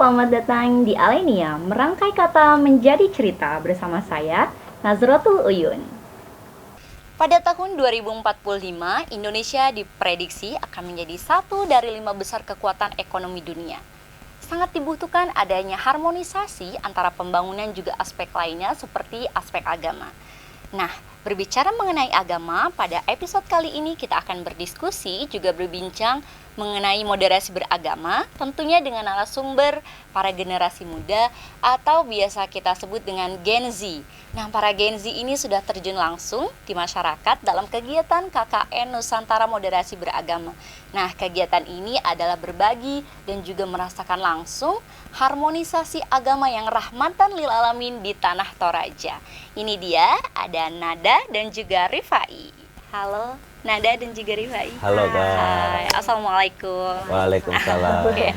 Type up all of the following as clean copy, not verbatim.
selamat datang di Alenia, merangkai kata menjadi cerita bersama saya, Nazratul Uyun. Pada tahun 2045, Indonesia diprediksi akan menjadi satu dari 5 besar kekuatan ekonomi dunia. Sangat dibutuhkan adanya harmonisasi antara pembangunan juga aspek lainnya seperti aspek agama. Nah, berbicara mengenai agama, pada episode kali ini kita akan berdiskusi juga berbincang mengenai moderasi beragama, tentunya dengan narasumber para generasi muda atau biasa kita sebut dengan Gen Z. Nah, para Gen Z ini sudah terjun langsung di masyarakat dalam kegiatan KKN Nusantara Moderasi Beragama. Nah, kegiatan ini adalah berbagi dan juga merasakan langsung harmonisasi agama yang rahmatan lil alamin di tanah Toraja. Ini dia, ada Nada dan juga Rifai. Halo Nada dan juga Rifai. Halo Kak. Hai, Assalamualaikum. Waalaikumsalam. Oke.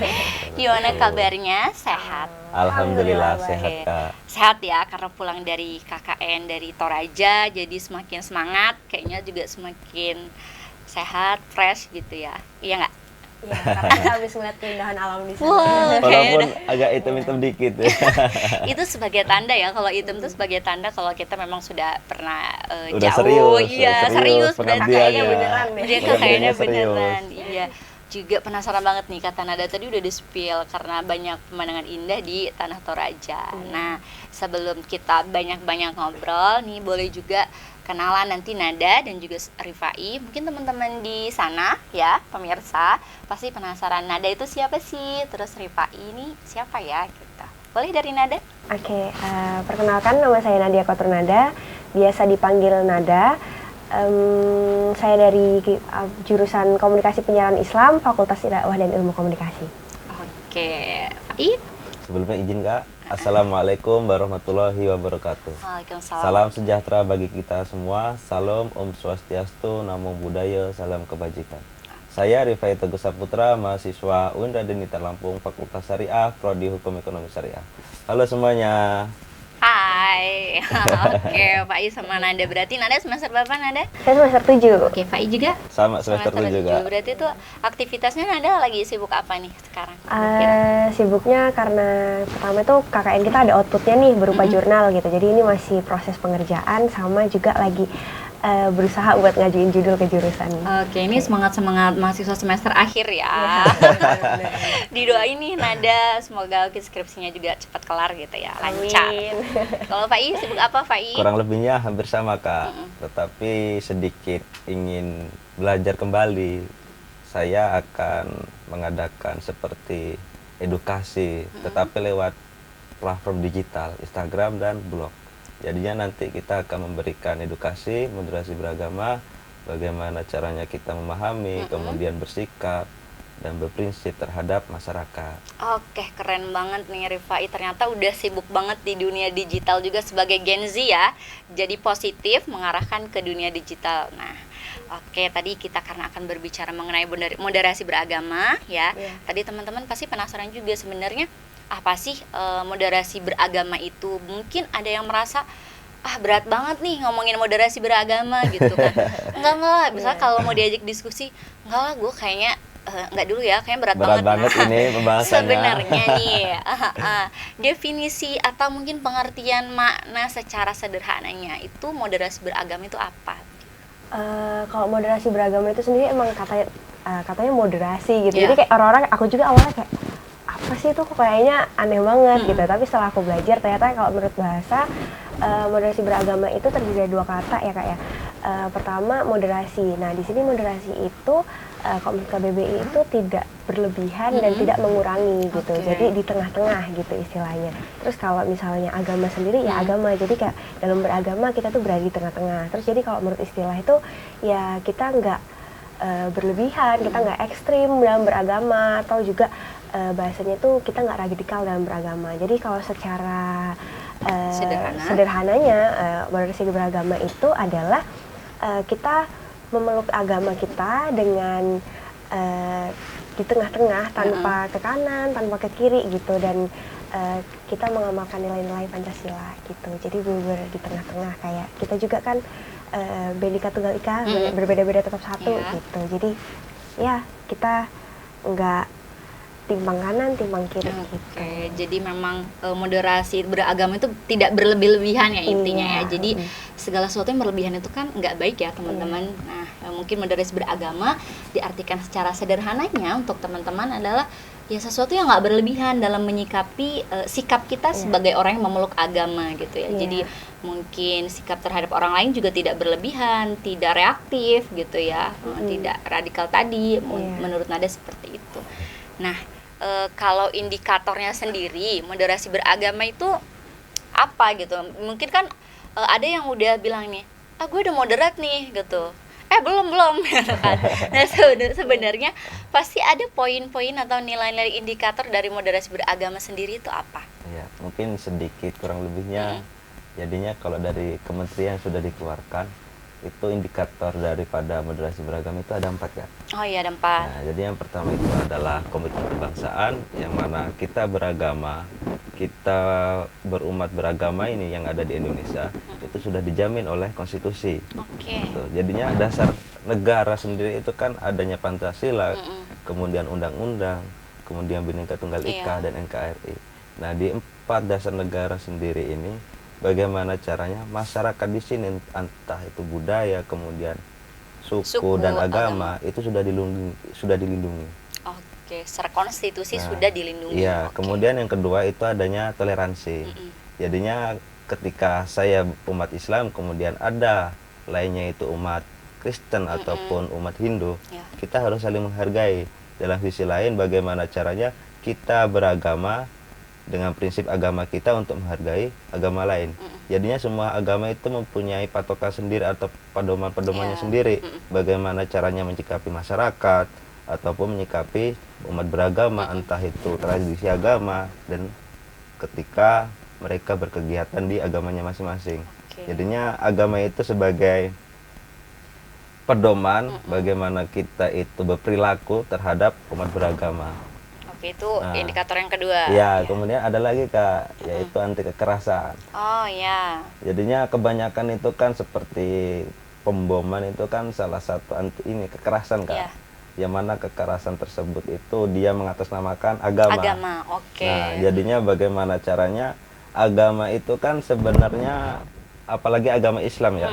Gimana kabarnya? Sehat? Alhamdulillah sehat Oke. Kak. Sehat ya, karena pulang dari KKN dari Toraja, jadi semakin semangat, kayaknya juga semakin sehat, fresh gitu ya. Iya nggak? Iya, karena habis ngeliat keindahan alam di sana. Wow, Walaupun agak hitam-hitam dikit ya. itu sebagai tanda ya, kalau hitam itu sebagai tanda kalau kita memang sudah pernah Udah jauh. serius, Iya, serius berarti. pengabdiannya. beneran nih. Dia Pengabdiannya kayaknya serius. beneran. Iya. Juga penasaran banget nih, kata Nada tadi udah di-spill karena banyak pemandangan indah di Tanah Toraja. Nah, sebelum kita banyak-banyak ngobrol nih, boleh juga kenalan nanti Nada dan juga Rifai. Mungkin teman-teman di sana ya, pemirsa, pasti penasaran Nada itu siapa sih? Terus Rifai ini siapa ya? Gitu. Boleh dari Nada? Oke, perkenalkan nama saya Nadia Koturnada, biasa dipanggil Nada. Saya dari jurusan Komunikasi Penyiaran Islam, Fakultas Dakwah dan Ilmu Komunikasi. Oke, Fai? Sebelumnya izin Kak. Assalamualaikum warahmatullahi wabarakatuh. Waalaikumsalam. Salam sejahtera bagi kita semua. Salam Om Swastiastu, Namo Buddhaya, salam kebajikan. Saya Rifai Teguh Saputra, mahasiswa UIN Raden Intan Lampung, Fakultas Syariah, Prodi Hukum Ekonomi Syariah. Halo semuanya. Hai. Oke, Fai sama Nada. Berarti Nada semester berapa, Nada? Saya semester 7. Oke, Fai juga? Sama semester 7 juga. Berarti itu aktivitasnya Nada lagi sibuk apa nih sekarang? Sibuknya karena pertama itu KKN kita ada outputnya nih berupa jurnal gitu. Jadi ini masih proses pengerjaan sama juga lagi berusaha buat ngajuin judul ke jurusan. Oke, ini semangat-semangat mahasiswa semester akhir ya. Didoain nih Nada, semoga skripsinya juga cepat kelar gitu ya, lancar. Amin. Kalau Fai sibuk apa, Fai? Kurang lebihnya hampir sama Kak. Tetapi sedikit ingin belajar kembali. Saya akan mengadakan seperti edukasi, tetapi lewat platform digital, Instagram dan blog. Jadinya nanti kita akan memberikan edukasi, moderasi beragama, bagaimana caranya kita memahami, kemudian bersikap, dan berprinsip terhadap masyarakat. Oke, keren banget nih Rifai. Ternyata udah sibuk banget di dunia digital juga sebagai Gen Z ya. Jadi positif mengarahkan ke dunia digital. Nah, oke, tadi kita karena akan berbicara mengenai moderasi beragama ya. Tadi teman-teman pasti penasaran juga sebenarnya apa sih moderasi beragama itu. Mungkin ada yang merasa berat banget nih ngomongin moderasi beragama gitu kan. Enggak, misalnya kalau mau diajak diskusi, enggak lah, gue kayaknya enggak dulu ya, kayaknya berat banget. Berat banget ini pembahasannya. Sebenarnya nih, definisi atau mungkin pengertian makna secara sederhananya itu moderasi beragama itu apa? Kalau moderasi beragama itu sendiri emang katanya moderasi gitu. Iya. Jadi kayak orang-orang, aku juga awalnya kayak apa sih itu kok kayaknya aneh banget gitu. Tapi setelah aku belajar ternyata kalau menurut bahasa moderasi beragama itu terdiri dari 2 kata ya Kak ya. Pertama moderasi. Nah di sini moderasi itu kalau menurut KBBI itu tidak berlebihan dan tidak mengurangi gitu. Oke. Jadi di tengah-tengah gitu istilahnya. Terus kalau misalnya agama sendiri ya agama. Jadi kayak dalam beragama kita tuh berada di tengah-tengah. Terus jadi kalau menurut istilah itu ya kita nggak berlebihan, kita nggak ekstrim dalam beragama, atau juga bahasanya tuh kita nggak radikal dalam beragama. Jadi kalau secara sederhananya moderasi beragama itu adalah kita memeluk agama kita dengan di tengah-tengah, tanpa ke kanan, tanpa ke kiri gitu, dan kita mengamalkan nilai-nilai Pancasila gitu. Jadi benar di tengah-tengah, kayak kita juga kan Bhinneka Tunggal Ika, berbeda-beda tetap satu gitu. Jadi ya kita nggak timpang kanan, timpang kiri gitu. Oke, jadi memang moderasi beragama itu tidak berlebih-lebihan ya intinya ya. Iya. Jadi segala sesuatu yang berlebihan itu kan nggak baik ya teman-teman. Nah, mungkin moderasi beragama diartikan secara sederhananya untuk teman-teman adalah ya sesuatu yang nggak berlebihan dalam menyikapi sikap kita sebagai orang yang memeluk agama gitu ya. Jadi mungkin sikap terhadap orang lain juga tidak berlebihan, tidak reaktif gitu ya, tidak radikal tadi. Menurut Nada seperti itu. Nah, kalau indikatornya sendiri moderasi beragama itu apa gitu? Mungkin kan ada yang udah bilang nih, gue udah moderat nih gitu. Belum gitu kan. Nah, sebenarnya pasti ada poin-poin atau nilai-nilai indikator dari moderasi beragama sendiri itu apa? Ya, mungkin sedikit kurang lebihnya. Jadinya kalau dari kementerian sudah dikeluarkan, itu indikator daripada moderasi beragama itu ada 4 kan? Oh iya, ada 4. Nah, jadi yang pertama itu adalah komitmen kebangsaan, yang mana kita beragama, kita berumat beragama ini yang ada di Indonesia itu sudah dijamin oleh konstitusi. Gitu. Jadinya dasar negara sendiri itu kan adanya Pancasila, kemudian undang-undang, kemudian Bhinneka Tunggal Ika dan NKRI. Nah, di 4 dasar negara sendiri ini bagaimana caranya masyarakat di sini entah itu budaya, kemudian suku dan agama itu sudah dilindungi. Oke, secara konstitusi sudah dilindungi. Iya, kemudian yang kedua itu adanya toleransi. Jadinya ketika saya umat Islam, kemudian ada lainnya itu umat Kristen ataupun umat Hindu, kita harus saling menghargai. Dalam sisi lain, bagaimana caranya kita beragama dengan prinsip agama kita untuk menghargai agama lain. Jadinya semua agama itu mempunyai patokan sendiri atau pedoman-pedomannya sendiri. Bagaimana caranya menyikapi masyarakat ataupun menyikapi umat beragama, entah itu tradisi agama dan ketika mereka berkegiatan di agamanya masing-masing. Jadinya agama itu sebagai pedoman bagaimana kita itu berperilaku terhadap umat beragama. Oke, itu indikator yang kedua. Ya, kemudian ada lagi Kak, yaitu anti kekerasan. Oh ya. Jadinya kebanyakan itu kan seperti pemboman itu kan salah satu kekerasan Kak. Yang mana kekerasan tersebut itu dia mengatasnamakan agama. Nah, jadinya bagaimana caranya agama itu kan sebenarnya apalagi agama Islam ya.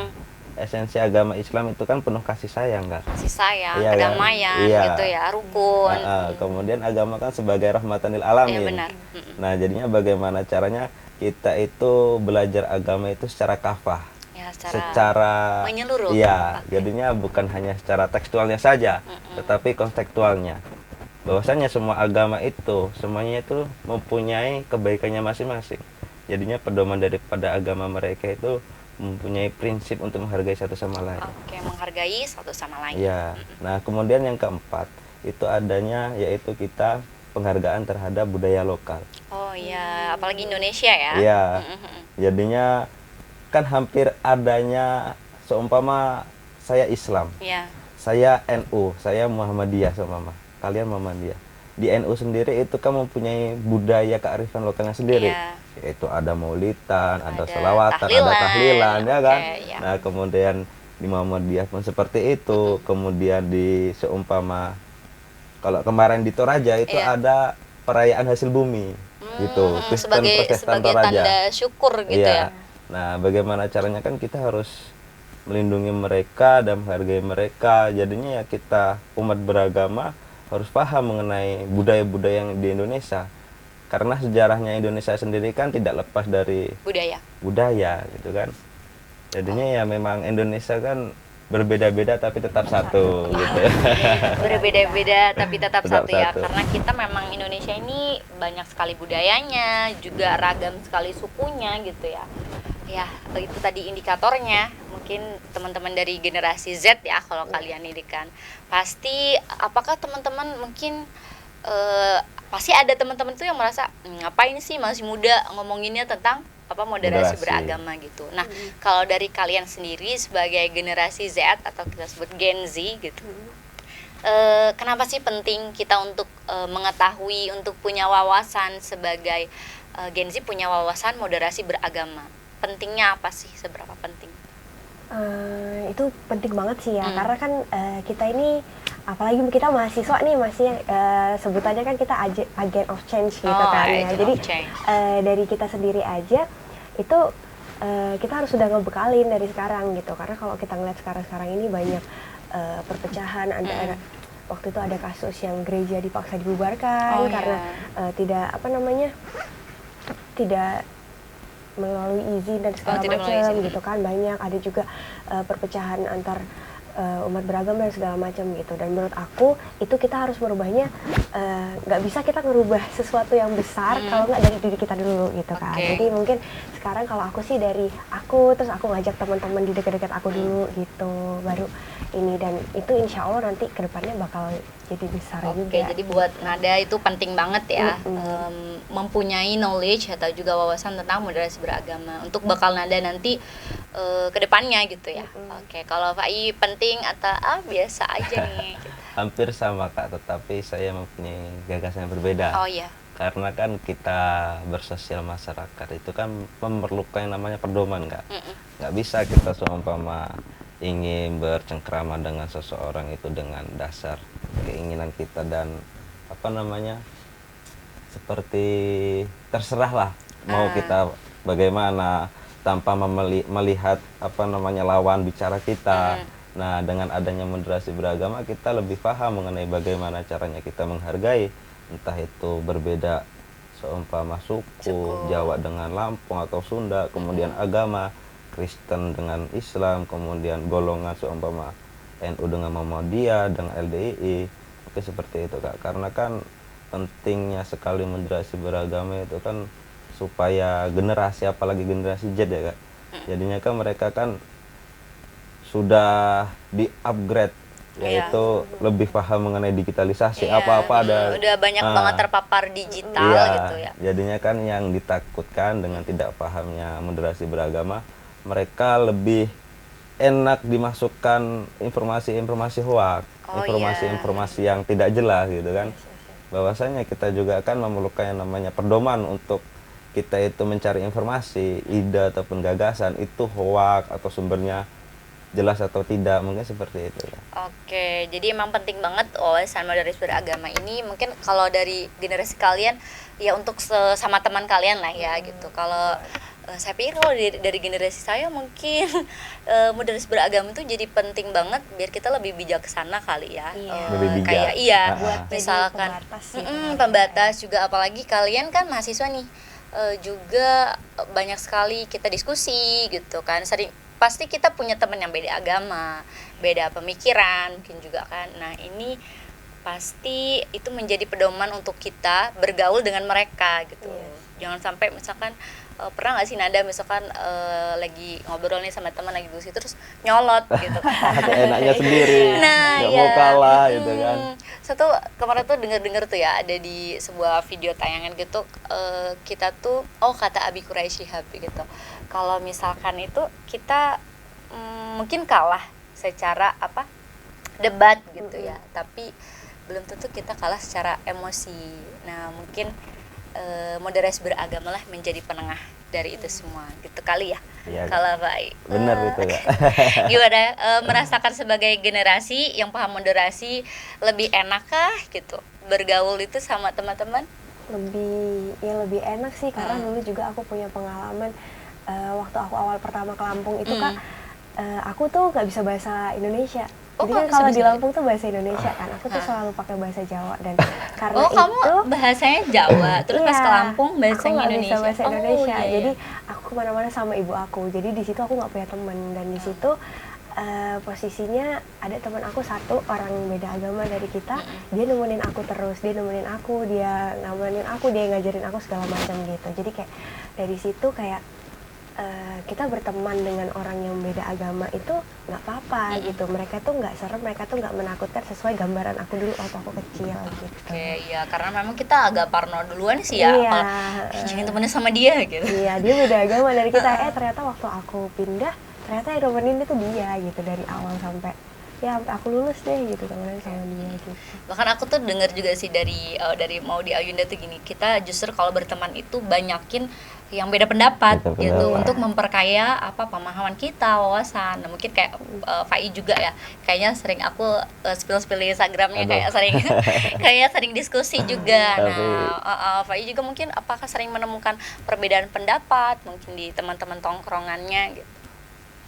Esensi agama Islam itu kan penuh kasih sayang kan? Kasih sayang, kedamaian gitu ya, rukun. Kemudian agama kan sebagai rahmatan lil alamin. Benar. Nah, jadinya bagaimana caranya kita itu belajar agama itu secara kafah. Secara menyeluruh. Iya, jadinya bukan hanya secara tekstualnya saja, tetapi kontekstualnya. Bahwasanya semua agama itu semuanya itu mempunyai kebaikannya masing-masing. Jadinya pedoman daripada agama mereka itu mempunyai prinsip untuk menghargai satu sama lain. Oke, menghargai satu sama lain. Ya. Nah, kemudian yang keempat itu adanya yaitu kita penghargaan terhadap budaya lokal. Oh iya, apalagi Indonesia ya. Iya. Jadinya kan hampir adanya seumpama saya Islam. Saya NU, saya Muhammadiyah seumpama. Kalian Muhammadiyah. Di NU sendiri itu kan mempunyai budaya kearifan lokalnya sendiri. Yaitu ada maulidan, ada sholawatan, ada tahlilan, ya kan? Nah, kemudian di Muhammadiyah pun seperti itu. Kemudian di seumpama kalau kemarin di Toraja itu ada perayaan hasil bumi, gitu. Sebagai tanda syukur gitu ya. Nah, bagaimana caranya kan kita harus melindungi mereka dan menghargai mereka. Jadinya ya kita umat beragama harus paham mengenai budaya-budaya yang di Indonesia. Karena sejarahnya Indonesia sendiri kan tidak lepas dari budaya gitu kan. Jadinya ya memang Indonesia kan berbeda-beda tapi tetap satu gitu ya. Berbeda-beda tapi tetap satu ya. Karena kita memang Indonesia ini banyak sekali budayanya, juga ragam sekali sukunya gitu ya. Ya, itu tadi indikatornya. Mungkin teman-teman dari generasi Z ya, kalau kalian ini kan pasti, apakah teman-teman mungkin pasti ada teman-teman tuh yang merasa ngapain sih masih muda ngomonginnya tentang moderasi beragama gitu. Nah, kalau dari kalian sendiri sebagai generasi Z atau kita sebut Gen Z gitu, kenapa sih penting kita untuk mengetahui, untuk punya wawasan sebagai Gen Z punya wawasan moderasi beragama? Pentingnya apa sih? Seberapa penting? Itu penting banget sih ya, karena kan kita ini, apalagi kita mahasiswa nih, masih sebutannya kan kita agent of change gitu kan ya. Jadi dari kita sendiri aja itu kita harus sudah ngebekalin dari sekarang gitu, karena kalau kita ngeliat sekarang ini banyak perpecahan antara waktu itu ada kasus yang gereja dipaksa dibubarkan karena tidak tidak melalui izin dan segala macam gitu kan. Banyak ada juga perpecahan antar umat beragama dan segala macam gitu. Dan menurut aku itu kita harus merubahnya, nggak bisa kita ngerubah sesuatu yang besar kalau nggak dari diri kita dulu gitu kan. Jadi mungkin sekarang kalau aku sih dari aku, terus aku ngajak teman-teman di dekat-dekat aku dulu gitu, baru ini, dan itu insya Allah nanti kedepannya bakal jadi besar juga. Jadi buat Nada itu penting banget ya, mempunyai knowledge atau juga wawasan tentang moderasi beragama untuk bakal Nada nanti kedepannya gitu ya. Kalau Fai penting atau biasa aja nih? Gitu. Hampir sama Kak, tetapi saya mempunyai gagasan yang berbeda. Karena kan kita bersosial masyarakat itu kan memerlukan yang namanya pedoman Kak. Nggak bisa kita seumpama ingin bercengkrama dengan seseorang itu dengan dasar keinginan kita dan seperti terserah lah mau kita bagaimana tanpa melihat lawan bicara kita. Nah, dengan adanya moderasi beragama kita lebih paham mengenai bagaimana caranya kita menghargai, entah itu berbeda seumpama suku, Jawa dengan Lampung atau Sunda, kemudian agama Kristen dengan Islam, kemudian golongan seumpama NU dengan Muhammadiyah, dengan LDII, oke seperti itu Kak. Karena kan pentingnya sekali moderasi beragama itu kan supaya generasi, apalagi generasi Z ya Kak, jadinya kan mereka kan sudah di-upgrade, yaitu lebih paham mengenai digitalisasi, apa-apa ada. Udah banyak banget terpapar digital gitu ya. Jadinya kan yang ditakutkan dengan tidak pahamnya moderasi beragama, mereka lebih enak dimasukkan informasi-informasi hoak, informasi-informasi yang tidak jelas gitu kan. Bahwasanya kita juga kan memerlukan yang namanya pedoman untuk kita itu mencari informasi, ide ataupun gagasan itu hoak atau sumbernya jelas atau tidak, mungkin seperti itu. Jadi emang penting banget wawasan moderasi beragama ini. Mungkin kalau dari generasi kalian ya untuk sama teman kalian lah ya gitu. Kalau saya pikir kalau dari generasi saya mungkin moderasi beragama itu jadi penting banget biar kita lebih bijaksana kali ya. Lebih bijak. Kayak Buat misalkan pembatas, pembatas juga, apalagi kalian kan mahasiswa nih, juga banyak sekali kita diskusi gitu kan. Pasti kita punya teman yang beda agama, beda pemikiran mungkin juga kan. Nah, ini pasti itu menjadi pedoman untuk kita bergaul dengan mereka gitu. Jangan sampai misalkan pernah nggak sih Nada misalkan lagi ngobrol nih sama teman lagi diskusi terus nyolot gitu kan. Enaknya sendiri, nggak mau kalah gitu kan. Satu kemarin tuh dengar tuh ya, ada di sebuah video tayangan gitu, kita tuh kata Abi Quraisy Shihab gitu, kalau misalkan itu kita mungkin kalah secara debat gitu ya, tapi belum tentu kita kalah secara emosi. Nah, mungkin moderasi beragama lah menjadi penengah dari itu semua gitu kali ya. Kalau baik benar itu ya. Gimana merasakan sebagai generasi yang paham moderasi, lebih enakkah gitu bergaul itu sama teman-teman? Lebih enak sih, karena dulu juga aku punya pengalaman waktu aku awal pertama ke Lampung itu Kak, aku tuh nggak bisa bahasa Indonesia. Jadi kan kalau di Lampung tuh bahasa Indonesia kan, aku tuh selalu pakai bahasa Jawa, dan karena kamu bahasanya Jawa, terus pas ke Lampung bahasanya Indonesia. Aku nggak bisa bahasa Indonesia, jadi aku kemana-mana sama ibu aku. Jadi di situ aku nggak punya teman, dan di situ posisinya ada teman aku satu orang beda agama dari kita, dia nemenin aku terus, dia ngamanin aku, dia ngajarin aku segala macam gitu. Jadi kayak dari situ kayak kita berteman dengan orang yang beda agama itu nggak apa-apa gitu. Mereka tuh nggak serem, mereka tuh nggak menakutkan, sesuai gambaran aku dulu waktu aku kecil gitu. Iya, karena memang kita agak parno duluan sih ya. Jangan temennya sama dia gitu. Iya, dia beda agama dari kita. Ternyata waktu aku pindah, ternyata yang nemenin itu dia gitu dari awal sampai ya sampai aku lulus deh gitu kemarin sama dia gitu. Bahkan aku tuh dengar juga sih dari Maudy Ayunda tuh gini, kita justru kalau berteman itu banyakin yang beda pendapat Beda gitu pendapat. untuk memperkaya apa pemahaman kita, wawasan. Nah, mungkin kayak Fai juga ya, kayaknya sering aku spill di Instagramnya, Aduh. kayak sering kayak sering diskusi juga. Tapi- Nah, Fai juga mungkin apakah sering menemukan perbedaan pendapat mungkin di teman-teman tongkrongannya gitu.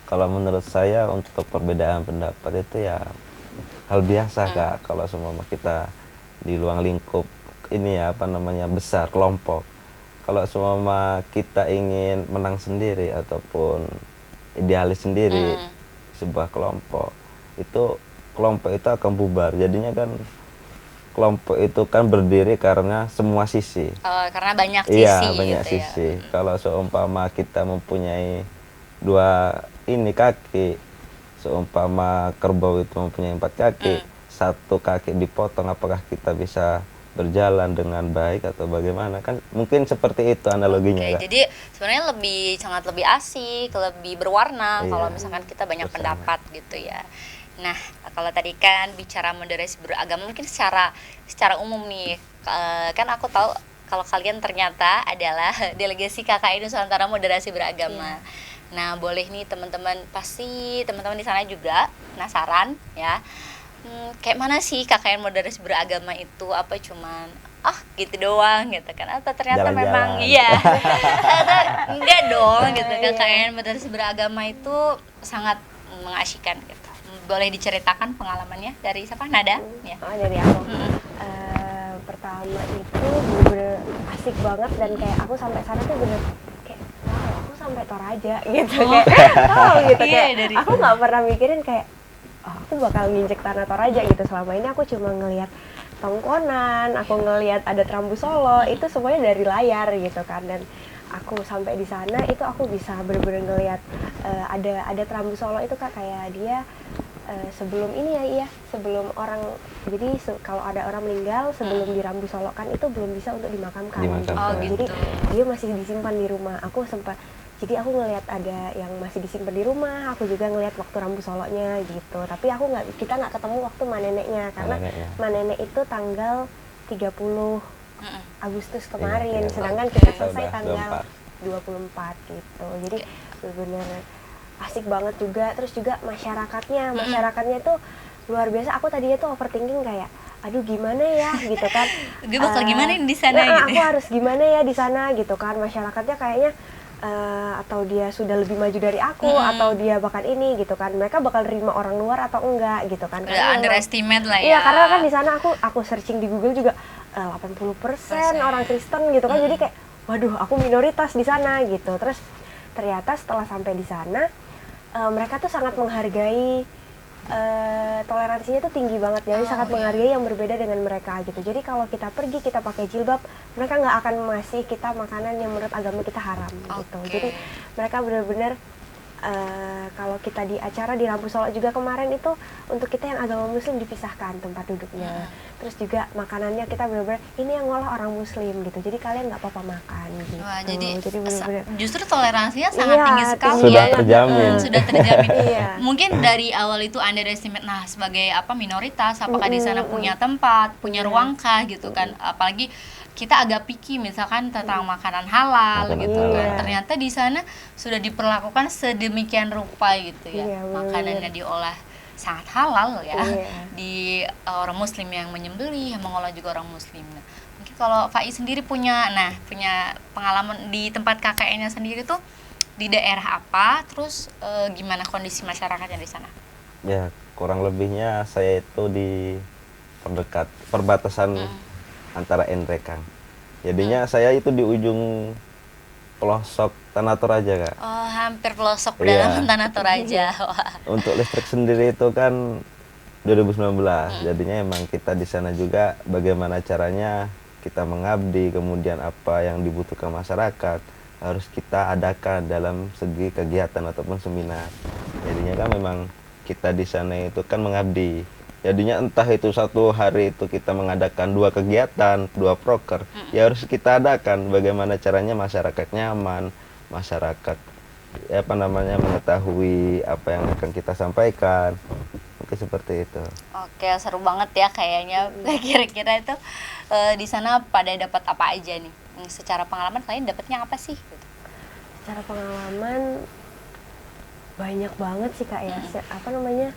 Kalau menurut saya untuk perbedaan pendapat itu ya hal biasa Kak, kalau semua kita di ruang lingkup ini ya apa namanya besar kelompok. Kalau semua kita ingin menang sendiri ataupun idealis sendiri sebuah kelompok, itu kelompok itu akan bubar. Jadinya kan kelompok itu kan berdiri karena semua sisi. Karena banyak sisi Iya, banyak gitu ya. sisi. Kalau seumpama kita mempunyai dua ini kaki, seumpama kerbau itu mempunyai 4 kaki, satu kaki dipotong, apakah kita bisa berjalan dengan baik atau bagaimana? Kan mungkin seperti itu analoginya, Oke, Kak. jadi sebenarnya sangat lebih asik, lebih berwarna Iya, kalau misalkan kita banyak bersama. pendapat gitu ya. Nah, kalau tadi kan bicara moderasi beragama mungkin secara umum nih, kan aku tahu kalau kalian ternyata adalah delegasi KKI Nusantara Moderasi Beragama. Nah, boleh nih teman-teman, pasti teman-teman di sana juga penasaran ya. Kayak mana sih KKN Moderasi Beragama itu? Apa cuman gitu doang gitu kan, atau ternyata Jalan-jalan. memang iya atau enggak dong gitu. KKN Moderasi Beragama itu sangat mengasyikkan gitu. Boleh diceritakan pengalamannya dari siapa? Nada ya. Oh, dari aku. Pertama itu bener-bener asik banget dan kayak aku sampai sana tuh bener kayak wow, aku sampai Toraja gitu kayak gitu Iya, kayak aku nggak pernah mikirin kayak aku bakal nginjek tanah Toraja gitu. Selama ini aku cuma ngelihat tongkonan, aku ngelihat ada Trambu Solo, itu semuanya dari layar gitu kan. Dan aku sampai di sana itu aku bisa bener-bener ngelihat ada Trambu Solo itu Kak, kayak dia sebelum ini ya, sebelum orang, jadi kalau ada orang meninggal sebelum dirambu solokan itu belum bisa untuk dimakamkan. Oh, gitu. Jadi dia masih disimpan di rumah. Aku sempat, jadi aku ngelihat ada yang masih disimpan di rumah. Aku juga ngelihat waktu rambu solonya gitu. Tapi kita nggak ketemu waktu maneneknya karena manenek itu tanggal 30 Agustus kemarin, sedangkan kita selesai tanggal 24 gitu. Jadi benar-benar asik banget juga. Terus juga masyarakatnya itu luar biasa. Aku tadinya tuh overthinking kayak aduh gimana ya gitu kan, Gue bakal gimana di sana gitu. aku harus gimana ya di sana gitu kan. Masyarakatnya kayaknya atau dia sudah lebih maju dari aku atau dia bakal ini gitu kan, mereka bakal terima orang luar atau enggak gitu kan. Udah underestimate lah ya. Iya, karena kan di sana aku searching di Google juga 80% orang Kristen gitu kan. Jadi kayak waduh, aku minoritas di sana gitu. Terus ternyata setelah sampai di sana mereka tuh sangat menghargai, toleransinya tuh tinggi banget. Jadi sangat menghargai yang berbeda dengan mereka gitu. Jadi kalau kita pergi, kita pakai jilbab, mereka nggak akan ngasih kita makanan yang menurut agama kita haram gitu. Jadi mereka benar-benar kalau kita di acara di Rambu Solo juga kemarin itu, untuk kita yang agama muslim dipisahkan tempat duduknya. Terus juga makanannya kita benar-benar ini yang ngolah orang muslim gitu. Jadi kalian nggak apa-apa makan gitu. Wah, jadi benar-benar justru toleransinya sangat tinggi sekali. Sudah ya. terjamin. Sudah terjamin. Iya. Mungkin dari awal itu underestimate. Nah, sebagai minoritas, apakah di sana punya tempat, punya ruang kah gitu kan? Apalagi kita agak picky misalkan tentang makanan halal gitu kan. Ternyata di sana sudah diperlakukan sedemikian rupa gitu ya. Iya, makanannya diolah sangat halal ya. Iya. Di orang muslim yang menyembelih, yang mengolah juga orang muslim. Nah, mungkin kalau Fai sendiri punya pengalaman di tempat KKN-nya sendiri tuh di daerah apa, terus gimana kondisi masyarakatnya di sana? Ya, kurang lebihnya saya itu di perbatasan antara Nrekang. Jadinya saya itu di ujung pelosok Tanah Toraja, Kak. Oh, hampir pelosok Iya. dalam Tanah Toraja. Wah. Untuk listrik sendiri itu kan 2019. Jadinya emang kita di sana juga bagaimana caranya kita mengabdi, kemudian apa yang dibutuhkan masyarakat harus kita adakan dalam segi kegiatan ataupun seminar. Jadinya kan memang kita di sana itu kan mengabdi. Jadinya entah itu satu hari itu kita mengadakan 2 kegiatan, 2 proker, ya harus kita adakan bagaimana caranya masyarakat nyaman, masyarakat mengetahui apa yang akan kita sampaikan. Mungkin seperti itu. Oke, seru banget ya kayaknya. Kira-kira itu di sana pada dapat apa aja nih? Secara pengalaman kalian dapatnya apa sih? Gitu. Secara pengalaman banyak banget sih Kak ya. Apa namanya?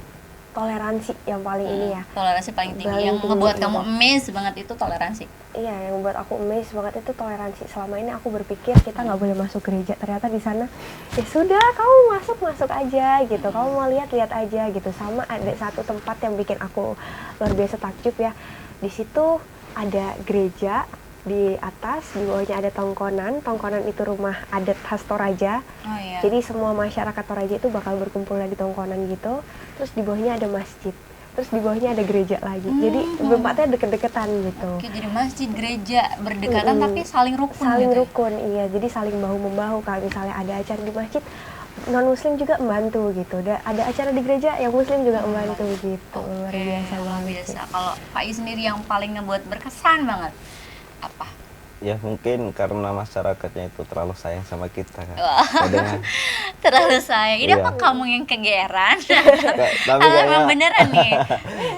Toleransi yang paling ini ya. Toleransi paling tinggi. Paling Yang tinggi, ngebuat iya. kamu amazed banget itu toleransi. Iya, yang membuat aku amazed banget itu toleransi. Selama ini aku berpikir kita nggak boleh masuk gereja, ternyata di sana ya sudah, kamu masuk aja gitu, kamu mau lihat aja gitu. Sama ada satu tempat yang bikin aku luar biasa takjub ya. Di situ ada gereja di atas, di bawahnya ada tongkonan. Tongkonan itu rumah adat khas Toraja. Oh iya. Jadi semua masyarakat Toraja itu bakal berkumpul di tongkonan gitu. Terus di bawahnya ada masjid. Terus di bawahnya ada gereja lagi. Jadi berempatnya deket-deketan gitu. Oke, jadi masjid, gereja berdekatan tapi saling rukun Saling gitu. rukun, iya. Jadi saling bahu-membahu. Kalau misalnya ada acara di masjid, non-muslim juga membantu gitu. Ada acara di gereja, yang muslim juga membantu gitu. Luar biasa Luar banget biasa. sih. Kalau Pak I sendiri yang paling ngebuat berkesan banget apa? Ya mungkin karena masyarakatnya itu terlalu sayang sama kita kan. Wah. Kadang- Terlalu sayang. Ini Iya. apa kamu yang kegeeran? tapi Atau kayaknya emang beneran nih?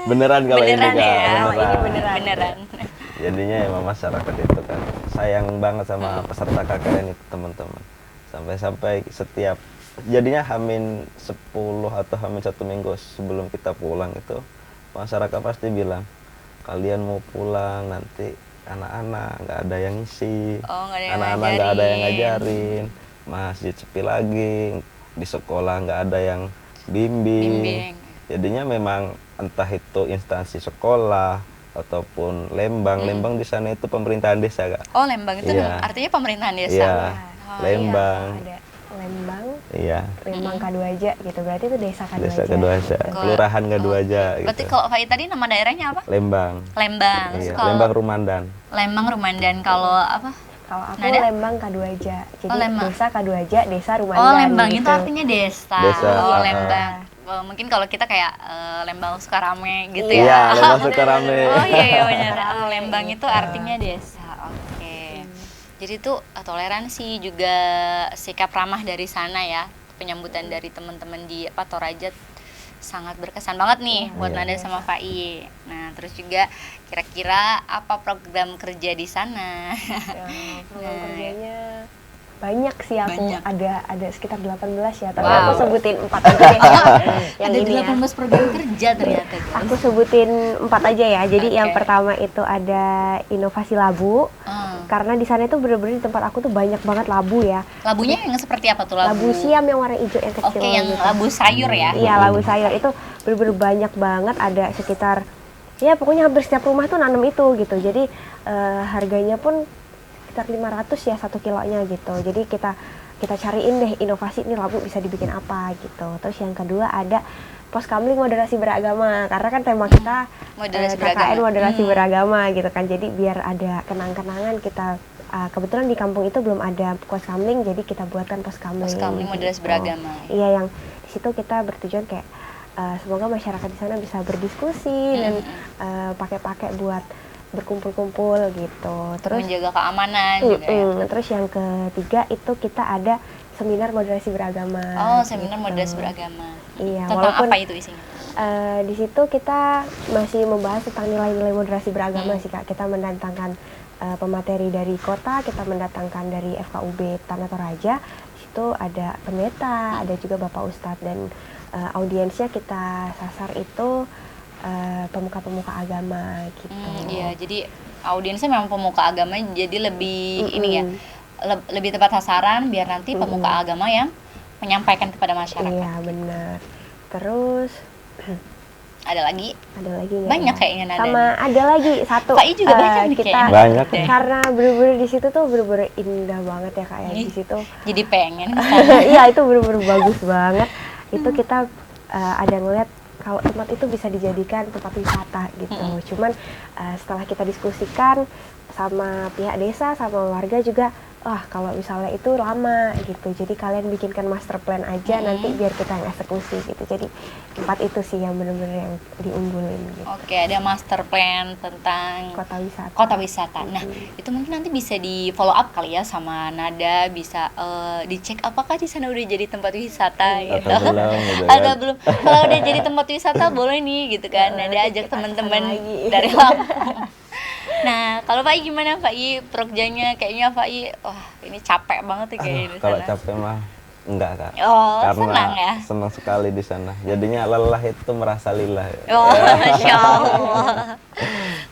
beneran kalau ini Beneran Kak, ya? Oh, ini beneran. Beneran. Jadinya emang masyarakat itu kan sayang banget sama peserta KKN itu teman-teman. Sampai-sampai setiap jadinya Hamin 10 atau Hamin 1 minggu sebelum kita pulang itu masyarakat pasti bilang, kalian mau pulang nanti anak-anak nggak ada yang ngisi, Oh, nggak ada yang anak-anak nggak ada yang ngajarin. ngajarin, masjid sepi lagi, di sekolah nggak ada yang bimbing. Bimbing. Jadinya memang entah itu instansi sekolah ataupun Lembang di sana itu pemerintahan desa Kak. Oh, Lembang itu Iya. artinya pemerintahan desa. Iya, Oh, Lembang, Ada Lembang, iya, Lembang Kaduaja gitu. Berarti itu desa Kaduaja. desa Keduaja, kelurahan Keduaja Berarti gitu. kalau Pak I tadi nama daerahnya apa? Lembang, Lembang. Terus iya, kalau Lembang Rumandan. Lembang Rumandan, kalau apa? Kalau aku Nada? Lembang Kaduaja. Jadi Oh, Lembang. desa Kaduaja, desa Rumandan. Oh, Lembang itu gitu. artinya desa. Desa, Oh, ah. Lembang. Oh, mungkin kalau kita kayak Lembang Sukarame gitu Iya. ya. Iya, Lembang Sukarame. Oh iya, iya benar. Sukarame, Lembang itu gitu. artinya desa. Oke. Jadi itu toleransi juga sikap ramah dari sana ya. Penyambutan dari teman-teman di Toraja sangat berkesan banget nih buat Iya. Nada sama Pak I. Nah, terus juga kira-kira apa program kerja di sana? Ya, program kerjanya banyak sih aku. Banyak. Ada sekitar 18 ya, tapi Wow. aku sebutin 4 aja deh. Yang Ada ini ya. 18 program kerja ternyata. Aku sebutin 4 aja ya. Jadi Oke. yang pertama itu ada inovasi labu. Hmm. Karena di sana itu bener-bener di tempat aku tuh banyak banget labu ya. Labunya yang seperti apa tuh labu? Labu siam yang warna hijau yang kecil. Oke, yang gitu. labu sayur ya. Iya, labu sayur itu bener-bener banyak banget, ada sekitar ya pokoknya hampir setiap rumah tuh nanam itu gitu. Jadi harganya pun sekitar 500 ya 1 kilonya gitu. Jadi kita cariin deh inovasi ini labu bisa dibikin apa gitu. Terus yang kedua ada poskamling moderasi beragama, karena kan tema kita Moderasi KKN beragama. moderasi beragama gitu kan. Jadi biar ada kenang-kenangan kita kebetulan di kampung itu belum ada poskamling, jadi kita buatkan poskamling. Poskamling moderasi beragama. Iya, yang di situ kita bertujuan kayak semoga masyarakat di sana bisa berdiskusi dan pakai buat berkumpul-kumpul gitu. Terus Menjaga keamanan juga ya. terus yang ketiga itu kita ada seminar moderasi beragama. Oh, seminar gitu. moderasi beragama. Iya, Tentang walaupun apa itu isinya? di situ kita masih membahas tentang nilai-nilai moderasi beragama sih Kak. Kita mendatangkan pemateri dari kota, kita mendatangkan dari FKUB Tanah Toraja. Di situ ada pendeta, ada juga Bapak Ustadz, dan audiensnya kita sasar itu pemuka-pemuka agama gitu. Iya, jadi audiensnya memang pemuka agama, jadi lebih ini ya, lebih tepat sasaran biar nanti pemuka agama yang menyampaikan kepada masyarakat. Iya, benar. Terus Ada lagi? ada lagi nggak Banyak ya? kayaknya nadanya. Sama ada lagi satu. Pak I juga banyak nih kita kayaknya. Banyak. karena bener-bener di situ tuh bener-bener indah banget ya Kak ya. Ih. Di situ Jadi pengen kesana. iya, itu bener-bener bagus banget. Itu kita ada ngeliat kalau tempat itu bisa dijadikan tempat wisata gitu. Cuman setelah kita diskusikan sama pihak desa, sama warga juga, kalau misalnya itu lama gitu, jadi kalian bikinkan master plan aja, nanti biar kita yang eksekusi gitu. Jadi 4 itu sih yang benar-benar yang diunggulin gitu. Oke, ada master plan tentang Kota wisata. Nah, itu mungkin nanti bisa di follow up kali ya sama Nada, bisa dicek apakah di sana udah jadi tempat wisata gitu. Atau belum gitu kan. Atau belum. Kalau udah jadi tempat wisata boleh nih gitu kan. Nada ajak teman-teman dari Lampung. Nah, kalau Pak I gimana Pak I? Prokjanya kayaknya Pak I, wah ini capek banget ya kayaknya di Kalau sana. capek mah enggak Kak. Oh, Karena senang ya? senang sekali di sana. Jadinya lelah itu merasa lillah. Oh, Masya Allah.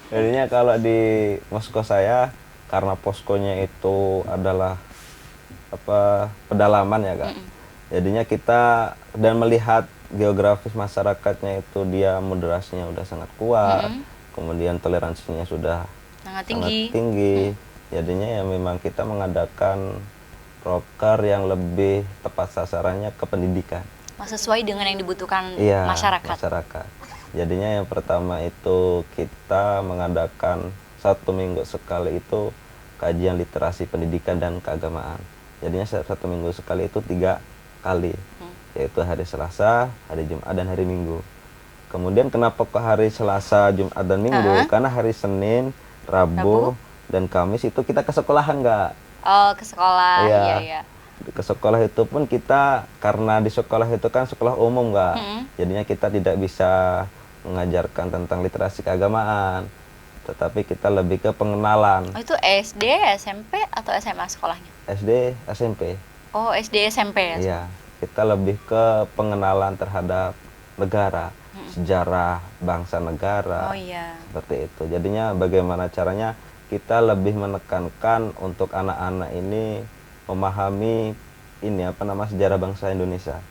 Jadinya kalau di posko saya, karena poskonya itu adalah pedalaman ya Kak. Jadinya kita dan melihat geografis masyarakatnya itu dia moderasinya udah sangat kuat. Kemudian toleransinya sudah Sangat sangat tinggi. tinggi. Jadinya ya memang kita mengadakan proker yang lebih tepat sasarannya ke pendidikan. Sesuai dengan yang dibutuhkan Iya, masyarakat. Jadinya yang pertama itu kita mengadakan 1 minggu sekali itu kajian literasi pendidikan dan keagamaan. Jadinya 1 minggu sekali itu 3 kali, yaitu hari Selasa, hari Jumat, dan hari Minggu. Kemudian kenapa ke hari Selasa, Jumat, dan Minggu? Karena hari Senin, Rabu, dan Kamis itu kita ke sekolahan nggak? Oh, ke sekolah, Iya. iya. Ke sekolah itu pun kita, karena di sekolah itu kan sekolah umum nggak? Jadinya kita tidak bisa mengajarkan tentang literasi keagamaan, tetapi kita lebih ke pengenalan. Oh, itu SD, SMP, atau SMA sekolahnya? SD, SMP. Oh, SD, SMP ya? Iya, kita lebih ke pengenalan terhadap negara, sejarah bangsa negara. Oh iya. Seperti itu. Jadinya bagaimana caranya kita lebih menekankan untuk anak-anak ini memahami sejarah bangsa Indonesia.